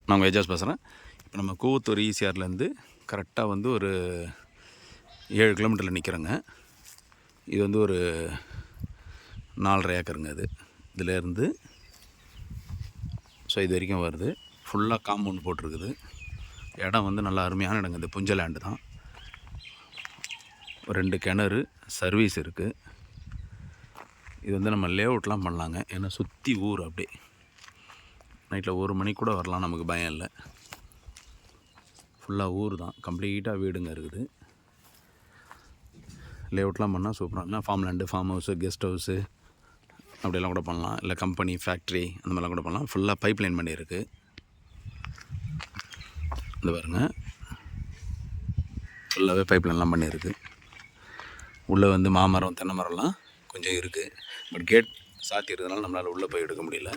நான் எஜாஸ் பேசுகிறேன். இப்போ நம்ம கூவத்தூர் ஈசிஆர்லேருந்து கரெக்டாக வந்து ஒரு 7 கிலோமீட்டரில் நிற்கிறோங்க. இது வந்து ஒரு 4.5 ஏக்கருங்க. இதுலேருந்து ஸோ இது வரைக்கும் வருது. ஃபுல்லாக காம்பவுண்ட் போட்டிருக்குது. இடம் வந்து நல்லா அருமையான இடங்க. இந்த புஞ்ச லேண்டு தான். 2 கிணறு சர்வீஸ் இருக்குது. இது வந்து நம்ம லேஅவுட்லாம் பண்ணலாங்க. ஏன்னா சுற்றி ஊர் அப்படியே நைட்டில் 1 மணிக்கு கூட வரலாம், நமக்கு பயம் இல்லை. ஃபுல்லாக ஊர் தான், கம்ப்ளீட்டாக வீடுங்க இருக்குது. லேஅவுட்லாம் பண்ணால் சூப்பராக form land, form house, guest house அப்படியெல்லாம் கூட பண்ணலாம். இல்லை கம்பெனி, ஃபேக்ட்ரி அந்த மாதிரிலாம் கூட பண்ணலாம். ஃபுல்லாக பைப் லைன் பண்ணியிருக்கு. இந்த பாருங்க, ஃபுல்லாகவே பைப் லைன்லாம் பண்ணியிருக்கு. உள்ளே வந்து மாமரம், தென்னை மரம்லாம் கொஞ்சம் இருக்குது. பட் கேட் சாத்தி இருக்கிறதுனால நம்மளால் உள்ளே போய் எடுக்க முடியல.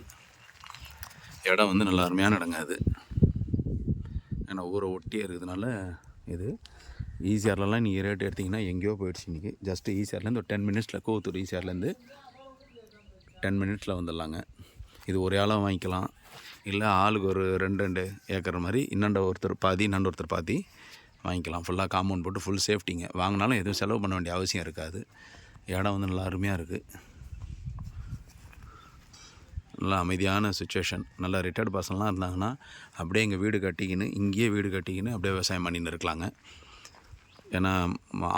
இடம் வந்து நல்லா அருமையான இடங்க. ஏன்னா ஊரை ஒட்டியே இருக்கிறதுனால இது ஈசிஆர்லலாம் நீங்கள் ரேட் எடுத்திங்கன்னா எங்கேயோ போயிடுச்சு. இன்றைக்கி ஜஸ்ட்டு ஈசிஆர்லேருந்து ஒரு 10 மினிட்ஸில், கூவத்தூர் ஈசிஆர்லேருந்து 10 மினிட்ஸில் வந்துடலாங்க. இது ஒரே ஆளாக வாங்கிக்கலாம். இல்லை ஆளுக்கு ஒரு 2 ஏக்கர் மாதிரி இன்னொன்று ஒருத்தர் பாதி, இன்னொன்று ஒருத்தர் பாதி வாங்கிக்கலாம். ஃபுல்லாக காம்பவுண்ட் போட்டு ஃபுல் சேஃப்டிங்க. வாங்கினாலும் எதுவும் செலவு பண்ண வேண்டிய அவசியம் இருக்காது. இடம் வந்து நல்லா அருமையாக இருக்குது. நல்லா அமைதியான சுச்சுவேஷன். நல்லா ரிட்டையர்டு பர்சன்லாம் இருந்தாங்கன்னா அப்படியே இங்கே வீடு கட்டிக்கின்னு, இங்கேயே வீடு கட்டிக்கின்னு அப்படியே விவசாயம் பண்ணின்னு இருக்கலாங்க. ஏன்னா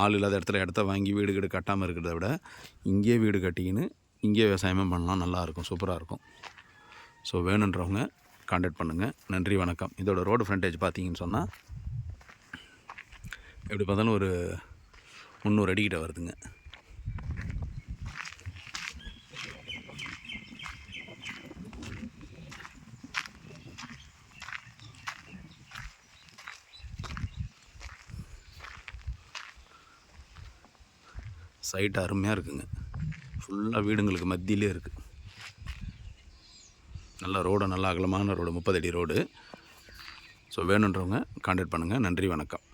ஆள் இல்லாத இடத்த வாங்கி வீடு கட்டாமல் இருக்கிறத விட இங்கேயே வீடு கட்டிக்கின்னு இங்கேயே விவசாயமே பண்ணலாம். நல்லாயிருக்கும், சூப்பராக இருக்கும். ஸோ வேணுன்றவங்க கான்டாக்ட் பண்ணுங்கள். நன்றி, வணக்கம். இதோட ரோடு ஃப்ரண்டேஜ் பார்த்தீங்கன்னு சொன்னால் எப்படி பார்த்தாலும் ஒரு 300 அடிக்கிட்ட வருதுங்க. சைட் அருமையாக இருக்குங்க. ஃபுல்லாக வீடுங்களுக்கு மத்தியிலே இருக்குது. நல்ல ரோடு, நல்லா அகலமான ரோடு, 30 அடி ரோடு. ஸோ வேணுன்றவங்க கான்டாக்ட் பண்ணுங்கள். நன்றி, வணக்கம்.